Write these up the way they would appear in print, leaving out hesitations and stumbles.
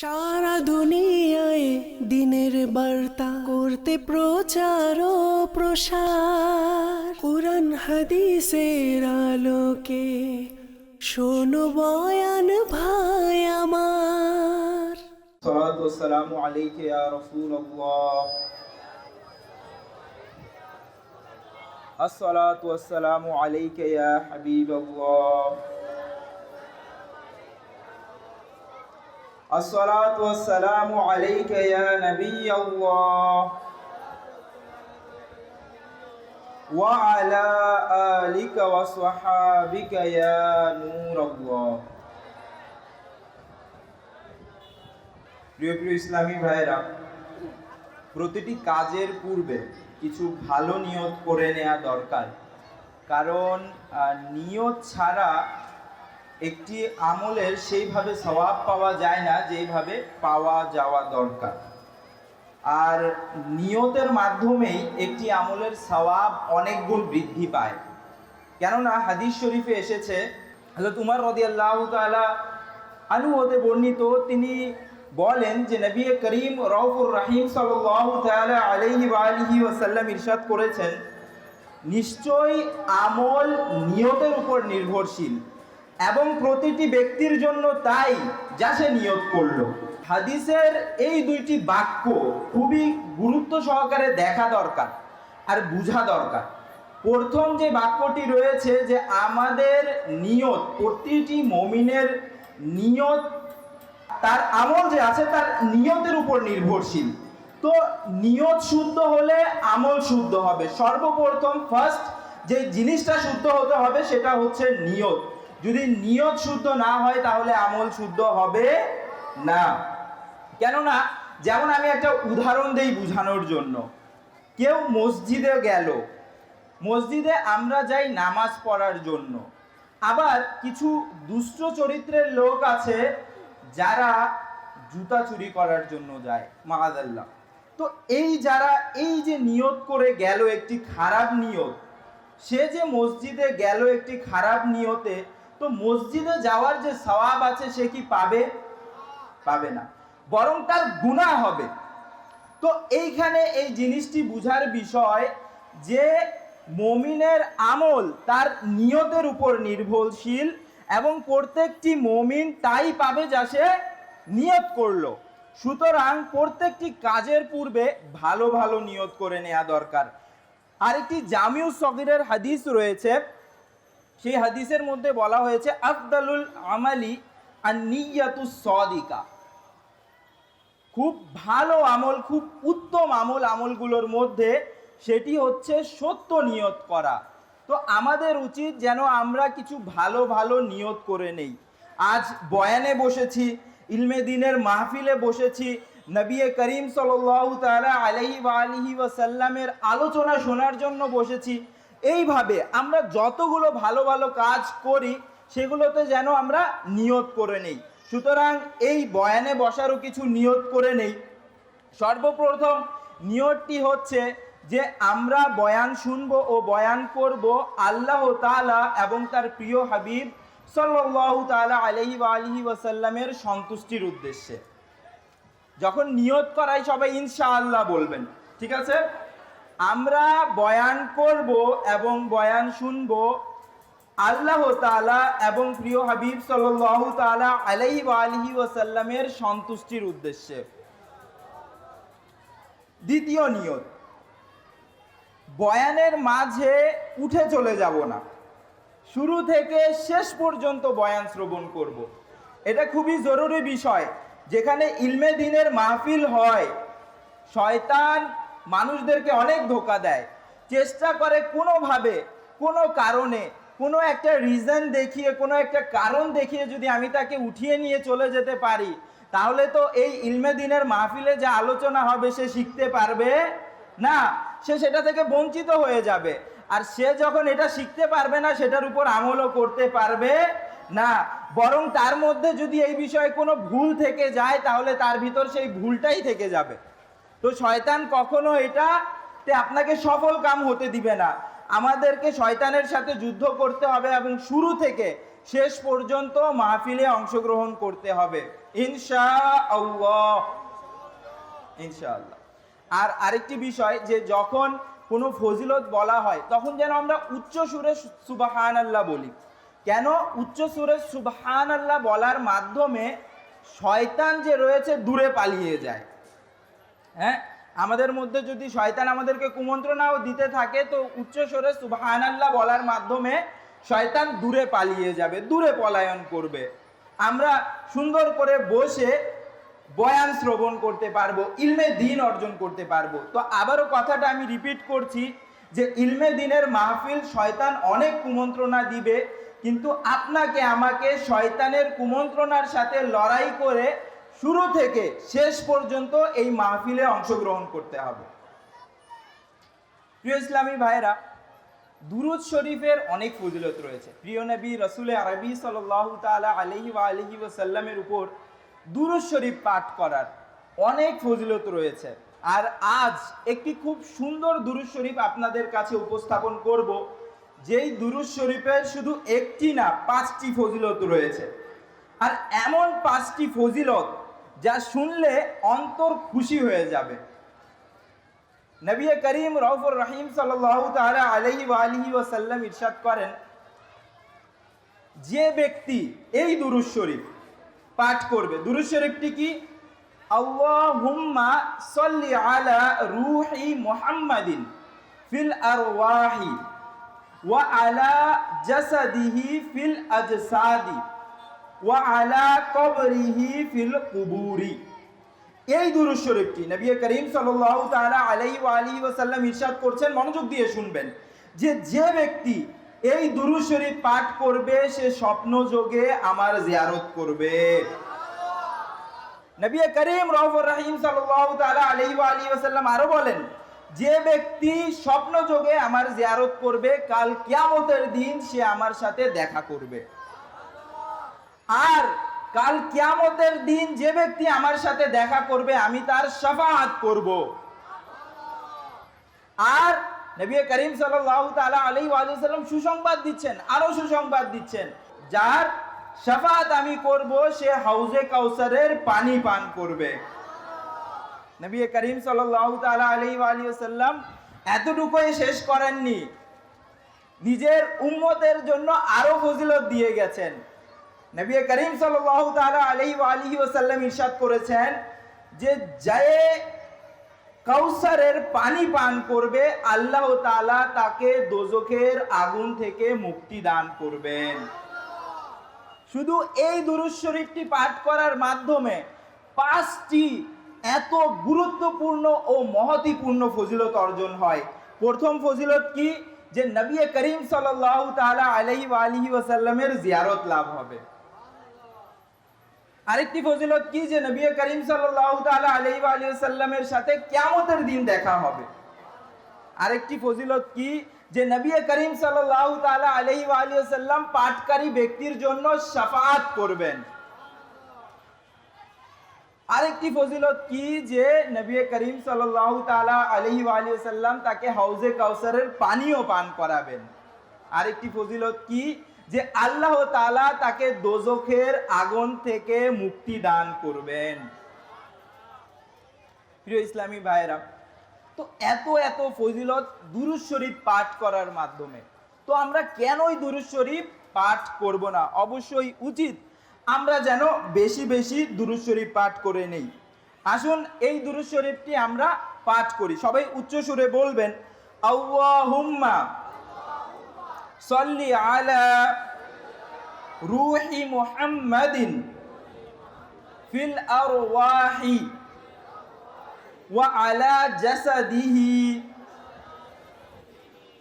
সারা দুনিয়ায় দিনের বার্তা করতে প্রচার ও প্রসার, কুরআন হাদিসের আলোকে শোনো বয়ান ভাই আমার। সালাতু ওয়াসসালামু আলাইকা ইয়া রাসূলুল্লাহ, আসসালাতু ওয়াসসালামু আলাইকা ইয়া হাবিবাল্লাহ, আসসালাতু ওয়াসসালামু আলাইকা ইয়া নবিয়াল্লাহ ওয়া আলা আলিকা ওয়া সাহাবিকা ইয়া নূরাল্লাহ। প্রিয় ইসলামী ভাইরা, প্রতিটি কাজের পূর্বে কিছু ভালো নিয়ত করে নেওয়া দরকার। কারণ নিয়ত ছাড়া একটি আমলের সেইভাবে সওয়াব পাওয়া যায় না যেইভাবে পাওয়া যাওয়া দরকার। আর নিয়তের মাধ্যমেই একটি আমলের সওয়াব অনেক গুণ বৃদ্ধি পায়। কেননা হাদিস শরীফে এসেছে, হযরত উমর রাদিয়াল্লাহু তাআলা আনহু হতে বর্ণিত, তিনি বলেন যে নবী করিম রউফুর রহিম সাল্লাল্লাহু তাআলা আলাইহি ওয়া আলিহি ওয়াসাল্লাম ইরশাদ করেছেন, নিশ্চয়ই আমল নিয়তের উপর নির্ভরশীল এবং প্রতিটি ব্যক্তির জন্য তাই যা সে নিয়ত করল। হাদিসের এই দুইটি বাক্য খুবই গুরুত্ব সহকারে দেখা দরকার আর বোঝা দরকার। প্রথম যে বাক্যটি রয়েছে যে আমাদের নিয়ত, প্রতিটি মুমিনের নিয়ত, তার আমল যে আছে তার নিয়তের উপর নির্ভরশীল। তো নিয়ত শুদ্ধ হলে আমল শুদ্ধ হবে। সর্বপ্রথম ফার্স্ট যে জিনিসটা শুদ্ধ হতে হবে সেটা হচ্ছে নিয়ত। যদি নিয়ত শুদ্ধ না হয় তাহলে আমল শুদ্ধ হবে না। কেননা যেমন আমি একটা উদাহরণ দেই বোঝানোর জন্য। কেউ মসজিদে গেল, মসজিদে আমরা যাই নামাজ পড়ার জন্য। আবার কিছু দুষ্ট চরিত্রের লোক আছে যারা জুতা চুরি করার জন্য যায়, মাআযাল্লাহ। তো এই যারা এই যে নিয়ত করে গেল একটি খারাপ নিয়ত, সে যে মসজিদে গেল একটি খারাপ নিয়তে, তো মসজিদে যাওয়ার যে সওয়াব আছে সে কি পাবে? পাবে না, বরং তার গুনাহ হবে। তো এইখানে এই জিনিসটি বুঝার বিষয় যে মুমিনের আমল তার নিয়তের উপর নির্ভরশীল এবং প্রত্যেকটি মুমিন তাই পাবে যা সে নিয়ত করলো। সুতরাং প্রত্যেকটি কাজের পূর্বে ভালো ভালো নিয়ত করে নেওয়া দরকার। আরেকটি জামিউস সগীরের হাদিস রয়েছে, সেই হাদিসের মধ্যে বলা হয়েছে আফদালুল আমালি আন-নিয়াতুস সাদিকা। খুব ভালো আমল, খুব উত্তম আমল, আমলগুলোর মধ্যে সেটি হচ্ছে সত্য নিয়ত করা। তো আমাদের উচিত যেন আমরা কিছু ভালো ভালো নিয়ত করে নেই। আজ বয়ানে বসেছি, ইলমে দ্বীনের মাহফিলে বসেছি, নবী করিম সাল্লাল্লাহু তাআলা আলাইহি ওয়া আলিহি ওয়াসাল্লামের আলোচনা শোনার জন্য বসেছি। এইভাবে আমরা যতগুলো ভালো ভালো কাজ করি সেগুলোতে যেন আমরা নিয়ত করে নেই। সুতরাং এই বয়ানে বসারও কিছু নিয়ত করে নেই। সর্বপ্রথম নিয়তটি হচ্ছে যে আমরা বয়ান শুনবো ও বয়ান করব আল্লাহ তাআলা এবং তার প্রিয় হাবিব সাল্লাল্লাহু তাআলা আলাইহি ওয়া আলিহি ওয়াসাল্লামের সন্তুষ্টির উদ্দেশ্যে। যখন নিয়ত করাই সবাই ইনশাআল্লাহ বলবেন, ঠিক আছে? আমরা বয়ান করব এবং বয়ান শুনবো আল্লাহ তাআলা এবং প্রিয় হাবিব সাল্লাল্লাহু তাআলা আলাইহি ওয়া আলিহি ওয়াসাল্লামের সন্তুষ্টির উদ্দেশ্যে। দ্বিতীয় নিয়ত, বয়ানের মাঝে উঠে চলে যাব না, শুরু থেকে শেষ পর্যন্ত বয়ান শ্রবণ করব। এটা খুবই জরুরি বিষয়। যেখানে ইলমে দ্বীনের মাহফিল হয়, শয়তান মানুষদেরকে অনেক ধোঁকা দেয়, চেষ্টা করে কোনোভাবে, কোনো কারণে, কোনো একটা রিজন দেখিয়ে, কোনো একটা কারণ দেখিয়ে যদি আমি তাকে উঠিয়ে নিয়ে চলে যেতে পারি, তাহলে তো এই ইলমে দ্বীনের মাহফিলে যা আলোচনা হবে সে শিখতে পারবে না, সে সেটা থেকে বঞ্চিত হয়ে যাবে। আর সে যখন এটা শিখতে পারবে না, সেটার উপর আমলও করতে পারবে না, বরং তার মধ্যে যদি এই বিষয়ে কোনো ভুল থেকে যায় তাহলে তার ভিতর সেই ভুলটাই থেকে যাবে। তো শয়তান কখনো এটাতে আপনাকে সফল কাম হতে দিবে না। আমাদেরকে শয়তানের সাথে যুদ্ধ করতে হবে এবং শুরু থেকে শেষ পর্যন্ত মাহফিলে অংশগ্রহণ করতে হবে। ইনশাআল্লাহ, ইনশাআল্লাহ। আর আরেকটি বিষয়, যে যখন কোনো ফজিলত বলা হয় তখন যেন আমরা উচ্চ সুরে সুবহানাল্লাহ বলি। কেন? উচ্চ সুরে সুবহানাল্লাহ বলার মাধ্যমে শয়তান যে রয়েছে দূরে পালিয়ে যায়। হ্যাঁ, আমাদের মধ্যে যদি শয়তান আমাদেরকে কুমন্ত্রণাও দিতে থাকে, তো উচ্চ স্বরে সুবহানাল্লাহ বলার মাধ্যমে শয়তান দূরে পালিয়ে যাবে, দূরে পলায়ন করবে। আমরা সুন্দর করে বসে বয়ান শ্রবণ করতে পারবো, ইলমে দ্বীন অর্জন করতে পারবো। তো আবারও কথাটা আমি রিপিট করছি, যে ইলমে দ্বীনের মাহফিল শয়তান অনেক কুমন্ত্রণা দিবে, কিন্তু আপনাকে আমাকে শয়তানের কুমন্ত্রণার সাথে লড়াই করে শুরু থেকে শেষ পর্যন্ত এই মাহফিলে অংশগ্রহণ করতে হবে। প্রিয় ইসলামী ভাইরা, দুরূদ শরীফের অনেক ফজিলত রয়েছে। প্রিয় নবী রাসূল আরবি সাল্লাল্লাহু তাআলা আলাইহি ওয়া আলিহি ওয়াসাল্লামের উপর দুরূদ শরীফ পাঠ করার অনেক ফজিলত রয়েছে। আর আজ একটি খুব সুন্দর দুরূদ শরীফ আপনাদের কাছে উপস্থাপন করব, যেই দুরূদ শরীফের শুধু একটি না 5টি ফজিলত রয়েছে। আর এমন 5টি ফজিলত যা শুনলে অন্তর খুশি হয়ে যাবে। নবী করিম রউফুর রহিম সাল্লাল্লাহু তাআলা আলাইহি ওয়া আলিহি ওয়াসাল্লাম ইরশাদ করেন, যে ব্যক্তি এই দুরূদ শরীফ পাঠ করবে, দুরূদ শরীফটি কি? আল্লাহুম্মা সাল্লি আলা রূহি মুহাম্মাদিন ফিল আরওয়াহি ওয়া আলা জাসাদিহি ফিল আজসাদি ওয়া আলা কবরিহি ফিল কুবুরি। এই দুরূদ শরীফটি নবী করিম সাল্লাল্লাহু তাআলা আলাইহি ওয়া আলিহি ওয়াসাল্লাম ইরশাদ করছেন, মনোযোগ দিয়ে শুনবেন, যে ব্যক্তি এই দুরূদ শরীফ পাঠ করবে সে স্বপ্ন যোগে আমার জিয়ারত করবে। নবী করিম রউফুর রহিম সাল্লাল্লাহু তাআলা আলাইহি ওয়া আলিহি ওয়াসাল্লাম আরো বলেন, যে ব্যক্তি স্বপ্ন যোগে আমার জিয়ারত করবে, কাল কিয়ামতের দিন সে আমার সাথে দেখা করবে। আর কাল কিয়ামতের দিন যে ব্যক্তি আমার সাথে দেখা করবে, আমি তার শাফাআত করব। আর নবী করিম সাল্লাল্লাহু তাআলা আলাইহি ওয়া সাল্লাম সুসংবাদ দিচ্ছেন, আরো সুসংবাদ দিচ্ছেন, যার শাফাআত আমি করব সে হাউজে কাউসারের পানি পান করবে। নবী করিম সাল্লাল্লাহু তাআলা আলাইহি ওয়া সাল্লাম এতটুকুই শেষ করেননি, নিজের উম্মতের জন্য আরো ফজিলত দিয়ে গেছেন। নবী করিম সাল্লাল্লাহু তাআলা আলাইহি ওয়াসাল্লাম ইরশাদ করেছেন, যে কাউসারের পানি পান করবে, আল্লাহ তাআলা তাকে দোজখের আগুন থেকে মুক্তি দান করবেন। শুধু এই দুরূদ শরীফটি পাঠ করার মাধ্যমে 5টি এত গুরুত্বপূর্ণ ও মহত্বপূর্ণ ফজিলত অর্জন হয়। প্রথম ফজিলত কি? যে নবী করিম সাল্লাল্লাহু তাআলা আলাইহি ওয়াসাল্লামের জিয়ারত লাভ হবে। আরেকটি ফজিলত কি? যে নবী করিম সাল্লাল্লাহু তাআলা আলাইহি ওয়াসাল্লামের সাথে কিয়ামতের দিন দেখা হবে। আরেকটি ফজিলত কি? যে নবী করিম সাল্লাল্লাহু তাআলা আলাইহি ওয়াসাল্লাম পাঠকারী ব্যক্তির জন্য শাফাআত করবেন। আরেকটি ফজিলত কি? যে নবী করিম সাল্লাল্লাহু তাআলা আলাইহি ওয়াসাল্লাম তাকে হাউজে কাউসারের পানিও পান করাবেন। আরেকটি ফজিলত কি? যে আল্লাহ তাআলা তাকে দোজখের আগুন থেকে মুক্তি দান করবেন। প্রিয় ইসলামী ভাইরা, তো এত ফজিলত দুরূদ শরীফ পাঠ করার মাধ্যমে, তো আমরা কেনই দুরূদ শরীফ পাঠ করব না? অবশ্যই উচিত আমরা যেন বেশি বেশি দুরূদ শরীফ পাঠ করে নেই। আসুন এই দুরূদ শরীফটি আমরা পাঠ করি। সবাই উচ্চ সুরে বলবেন, আল্লাহুম্মা সাল্লি আলা রূহি মুহাম্মাদিন ফিল আরওয়াহি ওয়া আলা জাসাদিহি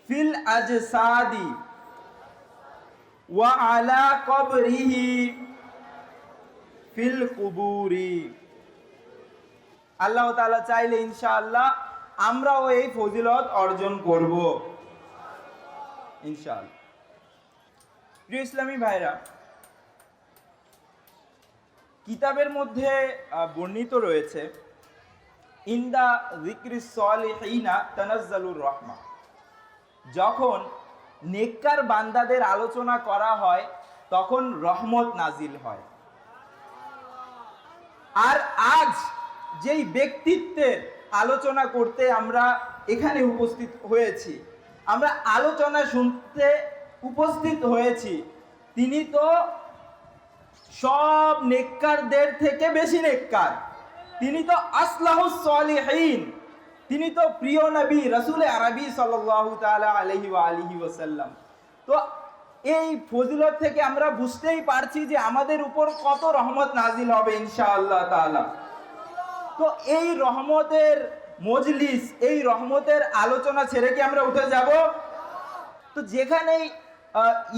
ফিল আজসাদি ওয়া আলা কবরিহি ফিল কুবুরি। আল্লাহ তাআলা চাইলে ইনশাআল্লাহ আমরাও এই ফজিলত অর্জন করব ইনশাআল্লাহ। প্রিয় ইসলামী ভাইরা, কিতাবের মধ্যে বর্ণিত রয়েছে, ইনদা যিকরিস সালিহিনা তানাজ্জালুর রাহমা, যখন নেককার বান্দাদের আলোচনা করা হয় তখন রহমত নাজিল হয়। আর আজ যেই ব্যক্তিত্বের আলোচনা করতে আমরা এখানে উপস্থিত হয়েছি, আমরা আলোচনা শুনতে উপস্থিত হয়েছি, তিনি তো সব নেককারদের থেকে বেশি নেককার। তিনি তো আসলাহুস সালিহিন, তিনি তো প্রিয় নবী রাসূল আরবি সাল্লাল্লাহু তাআলা আলাইহি ওয়া আলিহি ওয়াসাল্লাম। তো এই ফজিলত থেকে আমরা বুঝতেই পারছি যে আমাদের উপর কত রহমত নাজিল হবে ইনশাআল্লাহ তাআলা। তো এই রহমতের মজলিস, এই রহমতের আলোচনা ছেড়ে কি আমরা উঠে যাব? তো যেখানেই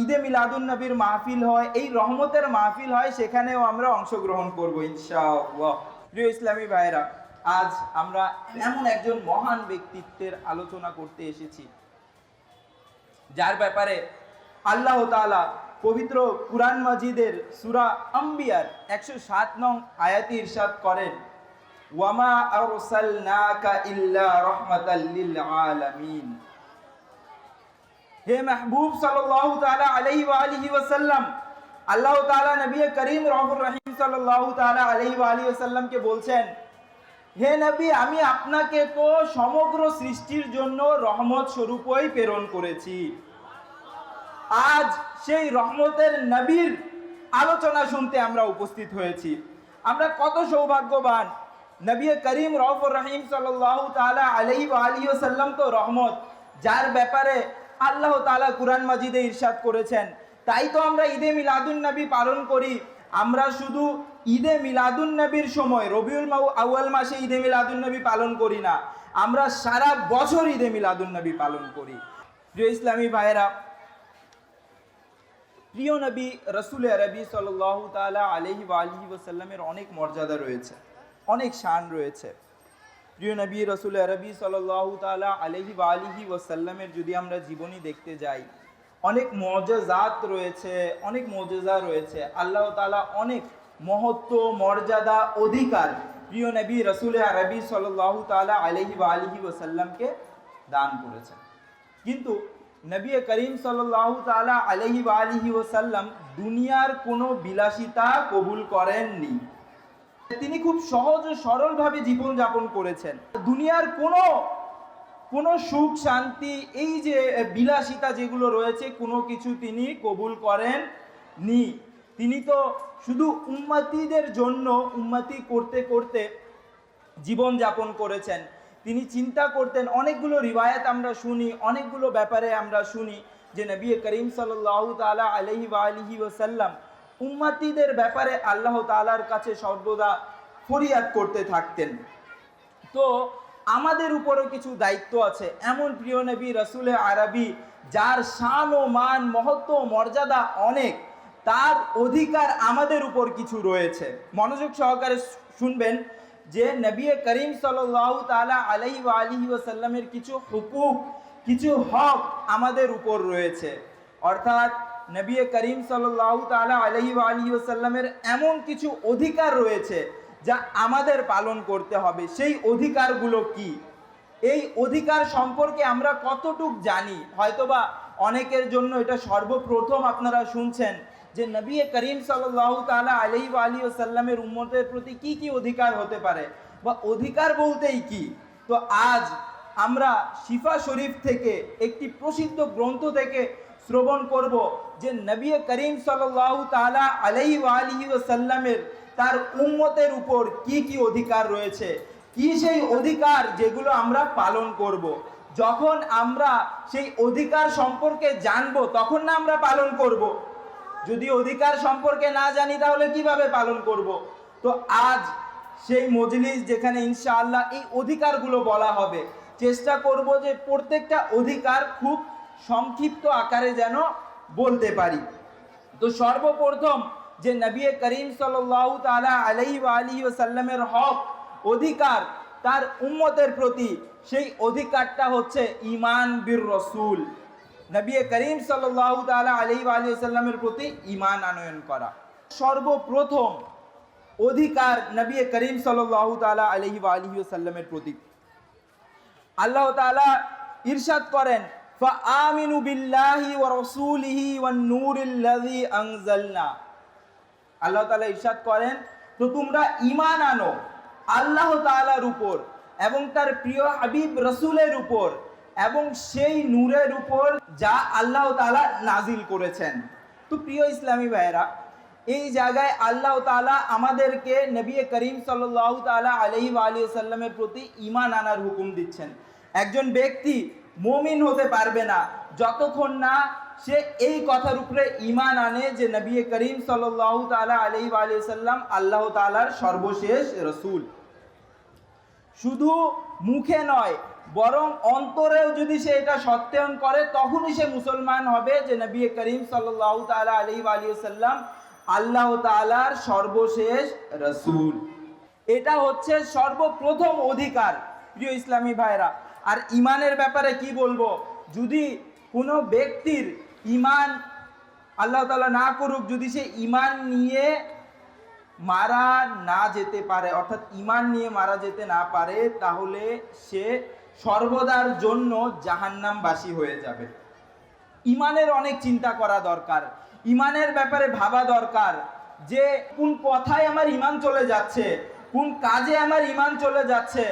ঈদে মিলাদুন নবীর মাহফিল হয়, এই রহমতের মাহফিল হয়, সেখানেও আমরা অংশগ্রহণ করব ইনশাআল্লাহ। প্রিয় ইসলামী ভাইরা, আজ আমরা এমন একজন মহান ব্যক্তিত্বের আলোচনা করতে এসেছি যার ব্যাপারে আল্লাহ তাআলা পবিত্র কুরআন মাজিদের সূরা আম্বিয়ার 107 নং আয়াতে ইরশাদ করেন, ওয়ামা আরসালনাকা ইল্লা রাহমাতাল লিল আলামিন। হে মাহবুব সাল্লাল্লাহু তাআলা আলাইহি ওয়া আলিহি ওয়াসাল্লাম, আল্লাহ তাআলা নবী করিম রউফুর রহিম সাল্লাল্লাহু তাআলা আলাইহি ওয়া আলিহি ওয়াসাল্লামকে বলছেন, হে নবী, আমি আপনাকে তো সমগ্র সৃষ্টির জন্য রহমত স্বরূপই প্রেরণ করেছি। আজ সেই রহমতের নবীর আলোচনা শুনতে আমরা উপস্থিত হয়েছি। আমরা কত সৌভাগ্যবান। নবী করিম রউফুর রহিম সাল্লাল্লাহু তাআলা আলাইহি ওয়া আলিহি ওয়াসাল্লাম তো রহমত, যার ব্যাপারে আল্লাহ তাআলা কুরআন মাজিদে ইরশাদ করেছেন। তাই তো আমরা ঈদে মিলাদুন নবী পালন করি। আমরা শুধু ঈদে মিলাদুন নবীর সময় রবিউল আউয়াল মাসে ঈদে মিলাদুন নবী পালন করি না, আমরা সারা বছর ঈদে মিলাদুন নবী পালন করি। প্রিয় ইসলামী ভাইয়েরা, প্রিয় নবী রাসূল আরবি সাল্লাল্লাহু তাআলা আলাইহি ওয়া আলিহি ওয়াসাল্লামের অনেক মর্যাদা রয়েছে, অনেক শান রয়েছে। প্রিয় নবী রাসূল আরবি সাল্লাল্লাহু তাআলা আলাইহি ওয়া আলিহি ওয়াসাল্লামের যদি আমরা জীবনী দেখতে যাই, অনেক মুআজিজাত রয়েছে, অনেক মুআজিজা রয়েছে। আল্লাহ তাআলা অনেক মহত্ব, মর্যাদা, অধিকার প্রিয় নবী রাসূল আরবি সাল্লাল্লাহু তাআলা আলাইহি ওয়া আলিহি ওয়াসাল্লামকে দান করেছেন। কিন্তু নবী করিম সাল্লাল্লাহু তাআলা আলাইহি ওয়া আলিহি ওয়াসাল্লাম দুনিয়ার কোনো বিলাসিতা কবুল করেননি। তিনি খুব সহজ ও সরলভাবে জীবন যাপন করেছেন। দুনিয়ার কোনো সুখ শান্তি, এই যে বিলাসিতা যেগুলো রয়েছে, কোনো কিছু তিনি কবুল করেননি। তিনি তো শুধু উম্মতিদের জন্য উম্মতি করতে করতে জীবন যাপন করেছেন। তিনি চিন্তা করতেন, অনেকগুলো রিওয়ায়াত আমরা শুনি, অনেকগুলো ব্যাপারে আমরা শুনি যে নবী করিম সাল্লাল্লাহু তাআলা আলাইহি ওয়া আলিহি ওয়াসাল্লাম উম্মতিদের ব্যাপারে আল্লাহ তাআলার কাছে সর্বদা ফরিয়াদ করতে থাকতেন। তো আমাদের উপরও কিছু দায়িত্ব আছে। এমন প্রিয় নবী রাসূল আরবি যার শান ও মান, মহত্ব, মর্যাদা অনেক, তার অধিকার আমাদের উপর কিছু রয়েছে। মনোযোগ সহকারে শুনবেন যে নবী করিম সাল্লাল্লাহু তাআলা আলাইহি ওয়া আলিহি ওয়াসাল্লামের কিছু হুকুক, কিছু হক আমাদের উপর রয়েছে। অর্থাৎ নবী করিম সাল্লাল্লাহু তাআলা আলাইহি ওয়া আলিহি ওয়াসাল্লামের এমন কিছু অধিকার রয়েছে যা আমাদের পালন করতে হবে। সেই অধিকারগুলো কি? এই অধিকার সম্পর্কে আমরা কতটুক জানি? হয়তোবা অনেকের জন্য এটা সর্বপ্রথম আপনারা শুনছেন যে নবী করিম সাল্লাল্লাহু তাআলা আলাইহি ওয়া আলিহি ওয়াসাল্লামের উম্মতের প্রতি কি কি অধিকার হতে পারে, বা অধিকার বলতেই কি। তো আজ আমরা শিফা শরীফ থেকে, একটি প্রসিদ্ধ গ্রন্থ থেকে শ্রবণ করব যে নবী করিম সাল্লাল্লাহু তাআলা আলাইহি ওয়া আলিহি ওয়াসাল্লামের তার উম্মতের উপর কি কি অধিকার রয়েছে, কি সেই অধিকার যেগুলো আমরা পালন করব। যখন আমরা সেই অধিকার সম্পর্কে জানবো তখন না আমরা পালন করব। যদি অধিকার সম্পর্কে না জানি তাহলে কিভাবে পালন করব? তো আজ সেই মজলিস যেখানে ইনশাআল্লাহ এই অধিকারগুলো বলা হবে, চেষ্টা করব যে প্রত্যেকটা অধিকার খুব সংক্ষিপ্ত আকারে যেন বলতে পারি। তো সর্বপ্রথম যে নবী করিম সাল্লাল্লাহু তাআলা আলাইহি ওয়া আলিহি ওয়াসাল্লামের হক, অধিকার তার উম্মতের প্রতি, সেই অধিকারটা হচ্ছে ঈমান বির রাসূল। নবী করিম সাল্লাল্লাহু তাআলা আলাইহি ওয়া আলিহি ওয়াসাল্লামের প্রতি ঈমান আনয়ন করা সর্বপ্রথম অধিকার নবী করিম সাল্লাল্লাহু তাআলা আলাইহি ওয়া আলিহি ওয়াসাল্লামের প্রতি। আল্লাহ তাআলা ইরশাদ করেন, ফাআমিনু বিল্লাহি ওয়া রাসূলিহি ওয়ান নূরিল্লাযী আনজালনা। আল্লাহ তাআলা ইরশাদ করেন, তো তোমরা ঈমান আনো আল্লাহ তাআলার উপর এবং তার প্রিয় হাবিব রাসূলের উপর এবং সেই নূরের উপর যা আল্লাহ তাআলা নাজিল করেছেন। তো প্রিয় ইসলামী ভাইয়েরা, এই জায়গায় আল্লাহ তাআলা আমাদেরকে নবী করিম সাল্লাল্লাহু তাআলা আলাইহি ওয়া আলিহি ওয়াসাল্লামের প্রতি ঈমান আনার হুকুম দিচ্ছেন। একজন ব্যক্তি মুমিন হতে পারবে না যতক্ষণ না সে এই কথার উপরে ঈমান আনে যে নবী করিম সাল্লাল্লাহু তাআলা আলাইহি ওয়া আলিহি ওয়াসাল্লাম আল্লাহ তাআলার সর্বশেষ রাসূল। শুধু মুখে নয়, বরং অন্তরেও যদি সে এটা সত্যায়ন করে তখনই সে মুসলমান হবে যে নবী করিম সাল্লাল্লাহু তাআলা আলাইহি ওয়া আলিহি ওয়াসাল্লাম আল্লাহ তাআলার সর্বশেষ রাসূল। এটা হচ্ছে সর্বপ্রথম অধিকার প্রিয় ইসলামী ভাইরা। আর ঈমানের ব্যাপারে কি বলবো, যদি কোনো ব্যক্তির ঈমান আল্লাহ তাআলা না করুক, যদি সে ঈমান নিয়ে মারা না যেতে পারে, অর্থাৎ ঈমান নিয়ে মারা যেতে না পারে, তাহলে সে সর্বদার জন্য জাহান্নামবাসী হয়ে যাবে। ঈমানের অনেক চিন্তা করা দরকার, ঈমানের ব্যাপারে ভাবা দরকার যে কোন কথায় আমার ঈমান চলে যাচ্ছে, কোন কাজে আমার ঈমান চলে যাচ্ছে,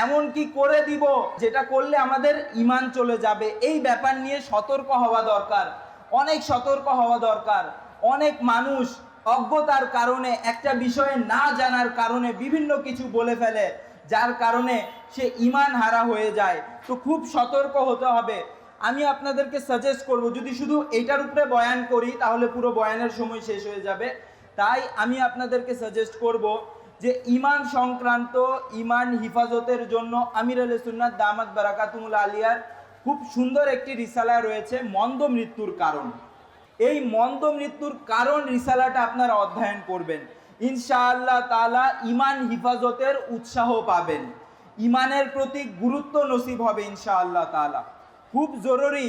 এমন কি করে দিব যেটা করলে আমাদের ঈমান চলে যাবে। এই ব্যাপার নিয়ে সতর্ক হওয়া দরকার, অনেক সতর্ক হওয়া দরকার। অনেক মানুষ অজ্ঞতার কারণে, একটা বিষয়ে না জানার কারণে বিভিন্ন কিছু বলে ফেলে, যার কারণে সে ঈমান হারা হয়ে যায়। তো খুব সতর্ক হতে হবে। আমি আপনাদেরকে সাজেস্ট করব, যদি শুধু এইটার উপরে বয়ান করি তাহলে পুরো বয়ানের সময় শেষ হয়ে যাবে। তাই আমি আপনাদেরকে সাজেস্ট করব যে ঈমান সংক্রান্ত, ঈমান হিফাজতের জন্য আমির আহলে সুন্নাত দামাত বারাকাতুহুল আলিয়ার খুব সুন্দর একটি রিসালা রয়েছে, মন্দ মৃত্যুর কারণ। এই মন্দ মৃত্যুর কারণ রিসালাটা আপনারা অধ্যয়ন করবেন, ইনশাআল্লাহ তাআলা ঈমান হিফাজতের উৎসাহ পাবেন, ঈমানের প্রতি গুরুত্ব নসিব হবে ইনশাআল্লাহ তাআলা। খুব জরুরি,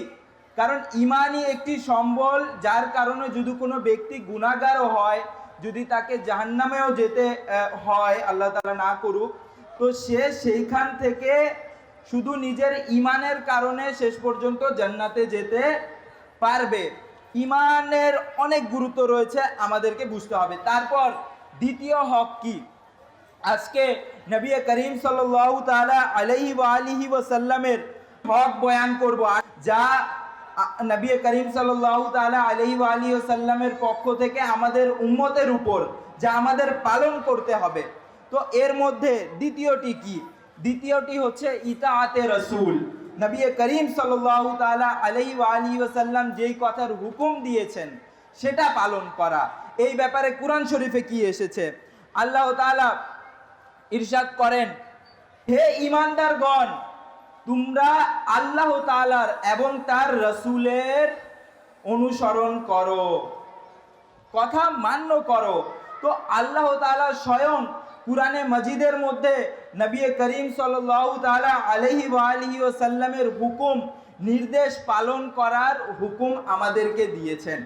কারণ ঈমানই একটি সম্বল, যার কারণে যদি কোনো ব্যক্তি গুনাহগারও হয়, যদি তাকে জাহান্নামেও যেতে হয়, আল্লাহ তাআলা না করুক, তো সে সেইখান থেকে শুধু নিজের ঈমানের কারণে শেষ পর্যন্ত জান্নাতে যেতে পারবে। ঈমানের অনেক গুরুত্ব রয়েছে, আমাদেরকে বুঝতে হবে। তারপর দ্বিতীয় হক কি, আজকে নবী করিম সাল্লাল্লাহু তাআলা আলাইহি ওয়া আলিহি ওয়াসাল্লামের হক বয়ান করব, যা নবী করিম সাল্লাল্লাহু তাআলা আলাইহি ওয়া আলিহি ওয়াসাল্লামের পক্ষ থেকে আমাদের উম্মতের উপর যা আমাদের পালন করতে হবে। তো এর মধ্যে দ্বিতীয়টি কি? দ্বিতীয়টি হচ্ছে ইতাআতে রাসূল। নবী করিম সাল্লাল্লাহু তাআলা আলাইহি ওয়া আলিহি ওয়াসাল্লাম যেই কথার হুকুম দিয়েছেন সেটা পালন করা। এই ব্যাপারে কুরআন শরীফে কি এসেছে? আল্লাহ তাআলা ইরশাদ করেন, হে ঈমানদারগণ, তোমরা আল্লাহ তাআলার এবং তার রাসূলের অনুসরণ করো, কথা মান্য করো। তো আল্লাহ তাআলা স্বয়ং কুরআনে মাজিদের মধ্যে নবী করিম সাল্লাল্লাহু তাআলা আলাইহি ওয়া আলিহি ওয়াসাল্লামের হুকুম, নির্দেশ পালন করার হুকুম আমাদেরকে দিয়েছেন।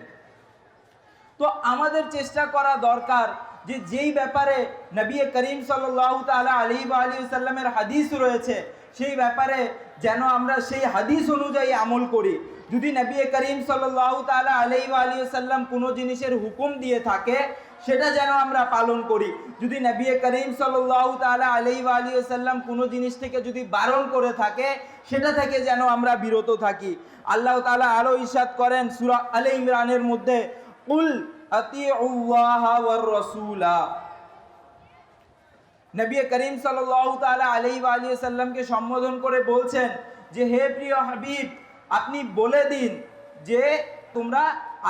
তো আমাদের চেষ্টা করা দরকার যে যেই ব্যাপারে নবী করিম সাল্লাল্লাহু তাআলা আলাইহি ওয়া আলিহি ওয়াসাল্লামের হাদিস রয়েছে, সেই ব্যাপারে যেন আমরা সেই হাদিস অনুযায়ী আমল করি। যদি নবী করিম সাল্লাল্লাহু তাআলা আলাইহি ওয়া আলিহি ওয়াসাল্লাম কোনো জিনিসের হুকুম দিয়ে থাকে, সেটা যেন আমরা পালন করি। যদি নবী করিম সাল্লাল্লাহু তাআলা আলাইহি ওয়া আলিহি ওয়াসাল্লাম কোনো জিনিস থেকে যদি বারণ করে থাকে, সেটা থেকে যেন আমরা বিরত থাকি। আল্লাহ তাআলা আরো ইরশাদ করেন সূরা আলে ইমরানের মধ্যে, কুল আতিউল্লাহা ওয়ার রাসূলা। নবী করিম সাল্লাল্লাহু তাআলা আলাইহি ওয়া আলিহি ওয়াসাল্লামকে সম্বোধন করে বলছেন যে হে প্রিয় হাবিব, আপনি বলে দিন যে তোমরা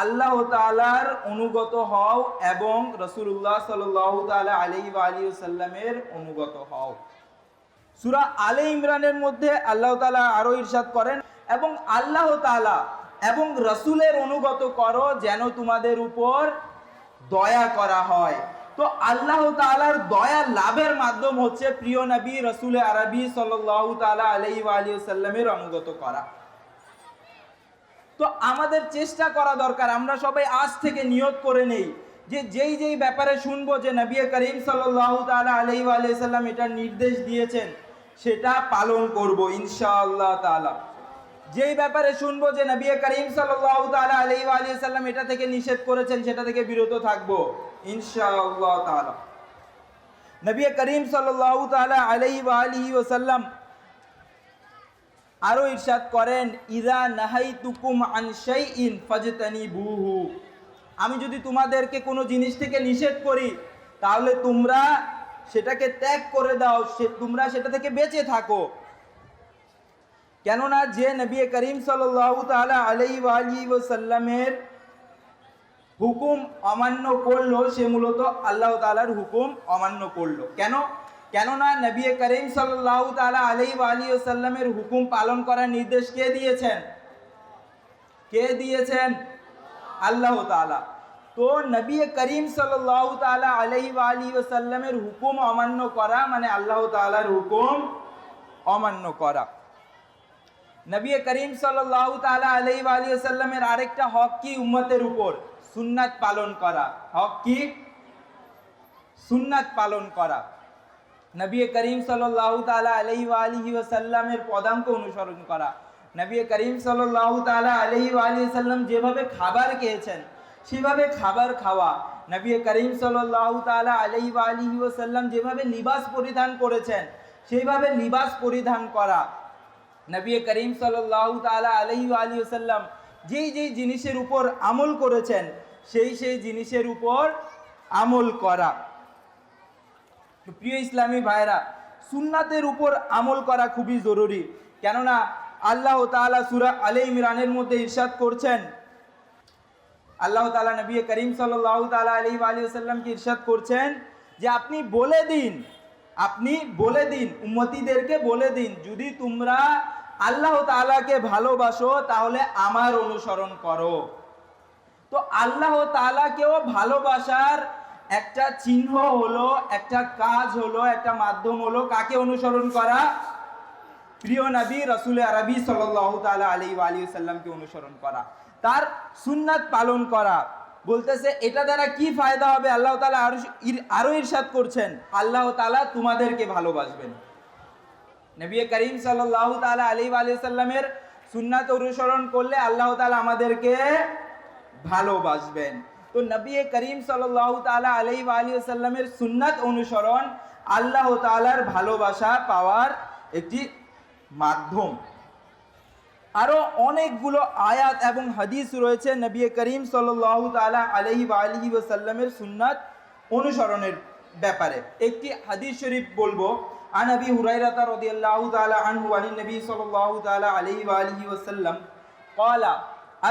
আল্লাহ তাআলার অনুগত হও এবং রাসূলুল্লাহ সাল্লাল্লাহু তাআলা আলাইহি ওয়া আলিহি ওয়াসাল্লামের অনুগত হও। সূরা আলে ইমরানের মধ্যে আল্লাহ তাআলা আরো ইরশাদ করেন, এবং আল্লাহ তাআলা এবং রাসূলের অনুগত করো যেন তোমাদের উপর দয়া করা হয়। তো আল্লাহ তাআলার দয়া লাভের মাধ্যম হচ্ছে প্রিয় নবী রাসূল আরবি সাল্লাল্লাহু তাআলা আলাইহি ওয়া আলিহি ওয়াসাল্লামের অনুগত করা। তো আমাদের চেষ্টা করা দরকার, আমরা সবাই আজ থেকে নিয়ত করে নেই যে যেই যেই ব্যাপারে শুনবো যে নবী করিম সাল্লাল্লাহু তাআলা আলাইহি ওয়া আলিহি ওয়াসাল্লাম এটা নির্দেশ দিয়েছেন, সেটা পালন করব ইনশাআল্লাহ তাআলা। যেই ব্যাপারে শুনবো যে নবী করিম সাল্লাল্লাহু তাআলা আলাইহি ওয়া আলিহি ওয়াসাল্লাম এটা থেকে নিষেধ করেছেন, সেটা থেকে বিরত থাকবো ইনশাআল্লাহ তাআলা। নবী করিম সাল্লাল্লাহু তাআলা আলাইহি ওয়া আলিহি ওয়াসাল্লাম আরো ইরশাদ করেন, ইযা নাহাইতুকুম আন শাইইন ফাজতানিবুহু, আমি যদি তোমাদেরকে কোনো জিনিস থেকে নিষেধ করি তাহলে তোমরা সেটাকে ত্যাগ করে দাও, তোমরা সেটা থেকে বেঁচে থাকো। কেননা যে নবী করিম সাল্লাল্লাহু তাআলা আলাইহি ওয়া আলিহি ওয়াসাল্লামের হুকুম অমান্য করলো সে মূলত আল্লাহ তাআলার হুকুম অমান্য করলো। কেননা নবী করিম সাল্লাল্লাহু তাআলা আলাইহি ওয়া আলিহি ওয়াসাল্লামের হুকুম পালন করার নির্দেশ কে দিয়েছেন? আল্লাহ তাআলা। তো নবী করিম সাল্লাল্লাহু তাআলা আলাইহি ওয়া আলিহি ওয়াসাল্লামের হুকুম অমান্য করা মানে আল্লাহ তাআলার হুকুম অমান্য করা। নবী করিম সাল্লাল্লাহু তাআলা আলাইহি ওয়া আলিহি ওয়াসাল্লামের আরেকটা হক কি উম্মতের উপর? সুন্নাত পালন করা। হক কি? সুন্নাত পালন করা। নবী করিম সাল্লাল্লাহু তাআলা আলাইহি ওয়া আলিহি ওয়াসাল্লামের পদাঙ্ক অনুসরণ করা। নবী করিম সাল্লাল্লাহু তাআলা আলাইহি ওয়া আলিহি ওয়াসাল্লাম যেভাবে খাবার খেয়েছেন সেভাবে খাবার খাওয়া। নবী করিম সাল্লাল্লাহু তাআলা আলাইহি ওয়া আলিহি ওয়াসাল্লাম যেভাবে লিবাস পরিধান করেছেন সেইভাবে লিবাস পরিধান করা। নবী করিম সাল্লাল্লাহু তাআলা আলাইহি ওয়া আলিহি ওয়াসাল্লাম যেই জিনিসের উপর আমল করেছেন সেই জিনিসের উপর আমল করা। প্রিয় ইসলামী ভাইরা, সুন্নাতের উপর আমল করা খুবই জরুরি। কেননা আল্লাহ তাআলা সূরা আলে ইমরানের মধ্যে ইরশাদ করছেন, আল্লাহ তাআলা নবী করিম সাল্লাল্লাহু তাআলা আলাইহি ওয়া আলিহি ওয়াসাল্লামকে ইরশাদ করছেন যে আপনি বলে দিন উম্মতীদেরকে বলে দিন, যদি তোমরা আল্লাহ তাআলাকে ভালোবাসো তাহলে আমার অনুসরণ করো। তো আল্লাহ তাআলাকেও ভালোবাসার একটা চিহ্ন হলো, একটা কাজ হলো, একটা মাধ্যম হলো কাকে অনুসরণ করা? প্রিয় নবী রাসূল আরবি সাল্লাল্লাহু তাআলা আলাইহি ওয়া আলিহি ওয়াসাল্লামকে অনুসরণ করা, তার সুন্নাত পালন করা। বলতেছে এটা দ্বারা কি ফায়দা হবে? আল্লাহ তাআলা আরো ইরশাদ করছেন, আল্লাহ তাআলা তোমাদেরকে ভালোবাসবেন। নবী করিম সাল্লাল্লাহু তাআলা আলাইহি ওয়া আলিহি ওয়াসাল্লামের সুন্নাত অনুসরণ করলে আল্লাহ তাআলা আমাদেরকে ভালোবাসবেন। তো নবী করিম সাল্লাল্লাহু তাআলা আলাইহি ওয়া আলিহি ওয়াসাল্লামের সুন্নাত অনুসরণ আল্লাহ তাআলার ভালোবাসা পাওয়ার একটি মাধ্যম। আরো অনেকগুলো আয়াত এবং হাদিস রয়েছে নবী করিম সাল্লাল্লাহু তাআলা আলাইহি ওয়া আলিহি ওয়াসাল্লামের সুন্নাত অনুসরণের ব্যাপারে। একটি হাদিস শরীফ বলবো, আন আবি হুরায়রা রাদিয়াল্লাহু তাআলা আনহু আন নবী সাল্লাল্লাহু তাআলা আলাইহি ওয়া আলিহি ওয়াসাল্লাম ক্বালা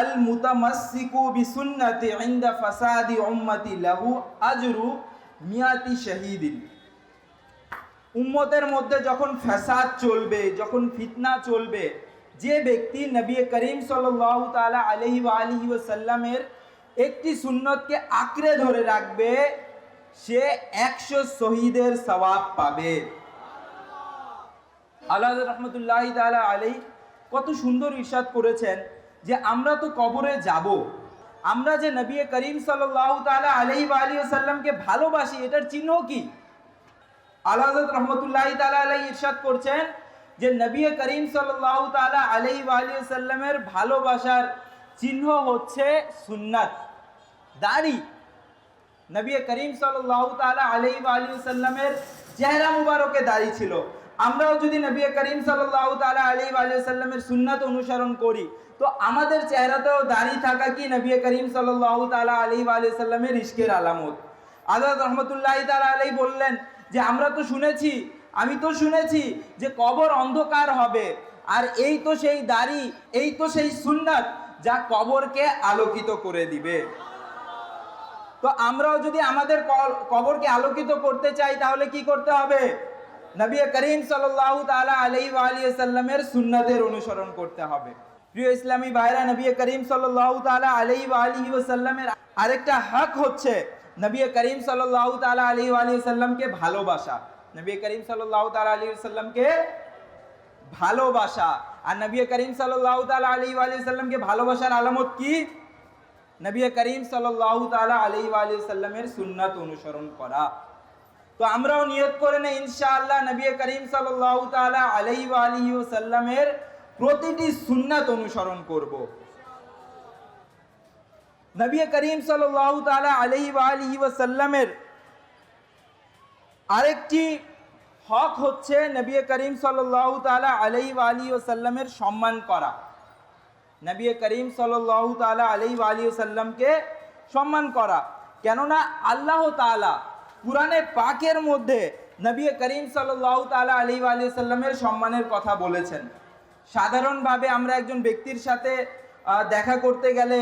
আল মুতামাসসিকু বিসুন্নতি ইনদা ফাসাদি উম্মতি লাহু আজরু মিয়াতি শাহীদিন। উম্মতের মধ্যে যখন ফাসাদ চলবে, যখন ফিতনা চলবে, যে ব্যক্তি নবী করিম সাল্লাল্লাহু তাআলা আলাইহি ওয়া আলিহি ওয়াসাল্লামের একটি সুন্নতকে আঁকড়ে ধরে রাখবে সে 100 শহীদের সওয়াব পাবে। আল্লাহ রাহমাতুল্লাহি তাআলা আলাইহি কত সুন্দর ইরশাদ করেছেন যে আমরা তো কবরে যাব, আমরা যে নবী করিম সাল্লাল্লাহু তাআলা আলাইহি ওয়া আলিহি ওয়াসাল্লামকে ভালোবাসি এটার চিহ্ন কি? আল্লাহ রাহমাতুল্লাহি তাআলা আলাইহি ইরশাদ করছেন যে নবী করিম সাল্লাল্লাহু তাআলা আলাইহি ওয়া আলিহি ওয়াসাল্লামের ভালোবাসার চিহ্ন হচ্ছে সুন্নাত, দাড়ি। নবী করিম সাল্লাল্লাহু তাআলা আলাইহি ওয়া আলিহি ওয়াসাল্লামের চেহারা মুবারকে দাড়ি ছিল। আমরাও যদি নবী করিম সাল্লাল্লাহু তাআলা আলাইহি ওয়া আলিহি ওয়াসাল্লামের সুন্নাত অনুসরণ করি তো আমাদের চেহারাতেও দাড়ি থাকা কি নবী করিম সাল্লাল্লাহু তাআলা আলাইহি ওয়া আলিহি ওয়াসাল্লামের ইশকের আলামত। আল্লাহ রাহমাতুল্লাহি তাআলা আলাইহি বললেন যে আমি তো শুনেছি যে কবর অন্ধকার হবে, আর এই তো সেই দাড়ি, এই তো সেই সুন্নাত যা কবরকে আলোকিত করে দিবে। তো আমরাও যদি আমাদের কবরকে আলোকিত করতে চাই তাহলে কি করতে হবে? নবী করিম সাল্লাল্লাহু তাআলা আলাইহি ওয়া আলিহি ওয়াসাল্লামের সুন্নাতের অনুসরণ করতে হবে। প্রিয় ইসলামী ভাইরা, নবী করিম সাল্লাল্লাহু তাআলা আলাইহি ওয়া আলিহি ওয়াসাল্লামের আরেকটা হক হচ্ছে নবী করিম সাল্লাল্লাহু তাআলা আলাইহি ওয়া আলিহি ওয়াসাল্লামকে ভালোবাসা। নবী করিম সাল্লাল্লাহু তাআলা আলাইহি ওয়াসাল্লামকে ভালোবাসা। আর নবী করিম সাল্লাল্লাহু তাআলা আলাইহি ওয়া আলিহি ওয়াসাল্লামকে ভালোবাসার আলামত কি? নবী করিম সাল্লাল্লাহু তাআলা আলাইহি ওয়া আলিহি ওয়াসাল্লামের সুন্নাত অনুসরণ করা। তো আমরাও নিয়ত করে নেই ইনশাআল্লাহ নবী করিম সাল্লাল্লাহু তাআলা আলাইহি ওয়া আলিহি ওয়াসাল্লামের প্রতিটি সুন্নাত অনুসরণ করব। নবী করিম সাল্লাল্লাহু তাআলা আলাইহি ওয়া আলিহি ওয়াসাল্লামের আরেকটি হক হচ্ছে নবী করিম সাল্লাল্লাহু তাআলা আলাইহি ওয়াসাল্লামের সম্মান করা। নবী করিম সাল্লাল্লাহু তাআলা আলাইহি ওয়াসাল্লামকে সম্মান করা, কেননা আল্লাহ তাআলা কুরআনে পাকের মধ্যে নবী করিম সাল্লাল্লাহু তাআলা আলাইহি ওয়াসাল্লামের সম্মানের কথা বলেছেন। সাধারণভাবে আমরা একজন ব্যক্তির সাথে দেখা করতে গেলে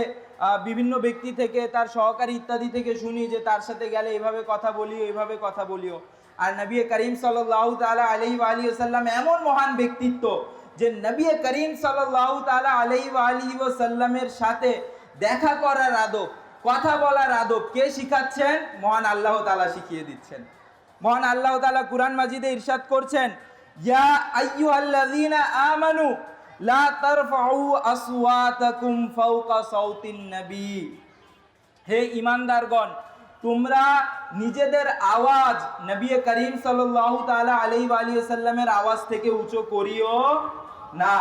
বিভিন্ন ব্যক্তি থেকে, তার সহকারী ইত্যাদি থেকে শুনি যে তার সাথে গেলে এইভাবে কথা বলিও, এইভাবে কথা বলিও। আর নবী করিম সাল্লাল্লাহু তাআলা আলাইহি ওয়াসাল্লাম এমন মহান ব্যক্তিত্ব যে নবী করিম সাল্লাল্লাহু তাআলা আলাইহি ওয়াসাল্লামের সাথে দেখা করার আদব, কথা বলার আদব কে শিখাচ্ছেন? মহান আল্লাহ তাআলা শিখিয়ে দিচ্ছেন। মহান আল্লাহ তাআলা কুরআন মাজিদে ইরশাদ করছেন, ইয়া আইয়ুহাল্লাযীনা আমানু লা তারফাউ আসওয়াতাকুম ফাওকা সাউতিন নবী। হে ঈমানদারগণ, তোমরা নিজেদের আওয়াজ নবী করিম সাল্লাল্লাহু তাআলা আলাইহি ওয়াসাল্লামের আওয়াজ থেকে উঁচু করিও না।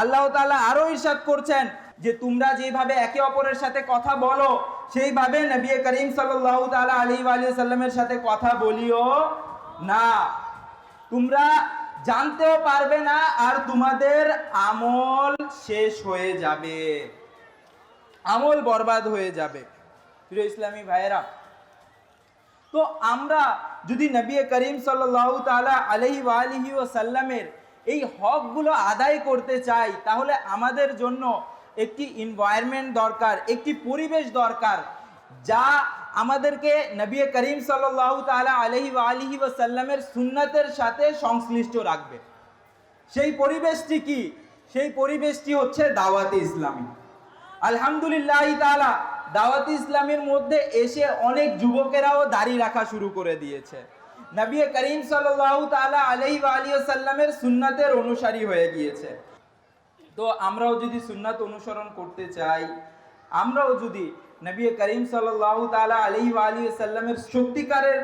আল্লাহ তাআলা আরো ইরশাদ করছেন যে তোমরা যেভাবে একে অপরের সাথে কথা বলো সেইভাবে নবী করিম সাল্লাল্লাহু তাআলা আলাইহি ওয়াসাল্লামের সাথে কথা বলিও না। তোমরা জানতেও পারবে না আর তোমাদের আমল শেষ হয়ে যাবে, আমল বরবাদ হয়ে যাবে। প্রিয় ইসলামী ভাইয়েরা, তো আমরা যদি নবী করিম সাল্লাল্লাহু তাআলা আলাইহি ওয়াসাল্লামের এই হকগুলো আদায় করতে চাই, তাহলে আমাদের জন্য একটি এনভায়রনমেন্ট দরকার, একটি পরিবেশ দরকার যা আমাদেরকে নবী করিম সাল্লাল্লাহু তাআলা আলাইহি ওয়াসাল্লামের সুন্নাতের সাথে সংশ্লিষ্ট রাখবে। সেই পরিবেশটি কি? সেই পরিবেশটি হচ্ছে দাওয়াতে ইসলামী। আলহামদুলিল্লাহ তাআলা দাওয়াতে ইসলামের মধ্যে এসে অনেক যুবকেরাও দাড়ি রাখা শুরু করে দিয়েছে, নবী করিম সাল্লাল্লাহু তাআলা আলাইহি ওয়াসাল্লামের সুন্নাতের অনুসারী হয়ে গিয়েছে। তো আমরাও যদি সুন্নাত অনুসরণ করতে চাই, আমরাও যদি নবী করিম সাল্লাল্লাহু তাআলা আলাইহি ওয়াসাল্লামের সত্যিকারের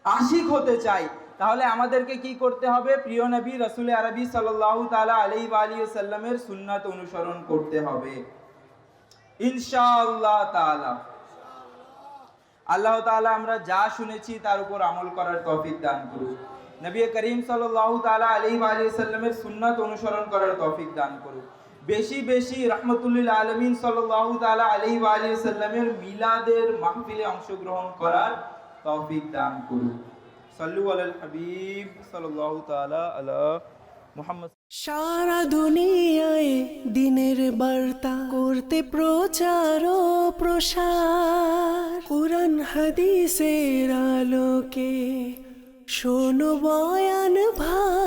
আশিক হতে চাই, তাহলে আমাদেরকে কি করতে হবে? প্রিয় নবী রাসূল আরবি সাল্লাল্লাহু তাআলা আলাইহি ওয়াসাল্লামের সুন্নাত অনুসরণ করতে হবে ইনশাআল্লাহ তাআলা। আল্লাহ তাআলা আমরা যা শুনেছি তার উপর আমল করার তৌফিক দান করুন। নবী করিম সাল্লাল্লাহু তাআলা আলাইহি ওয়াসাল্লামের সুন্নাত অনুসরণ করার তৌফিক দান করুন। বেশি বেশি রাহমাতুল আলামিন সাল্লাল্লাহু তাআলা আলাইহি ওয়াসাল্লামের মিলাদের মাহফিলে অংশগ্রহণ করার তৌফিক দান করুন। সাল্লু আলাল হাবিব সাল্লাল্লাহু তাআলা আলা মুহাম্মদ। সারা দুনিয়ায় দিনের বার্তা করতে প্রচার ও প্রসার, কুরআন হাদিসের আলোকে শোনো বয়ান ভাই।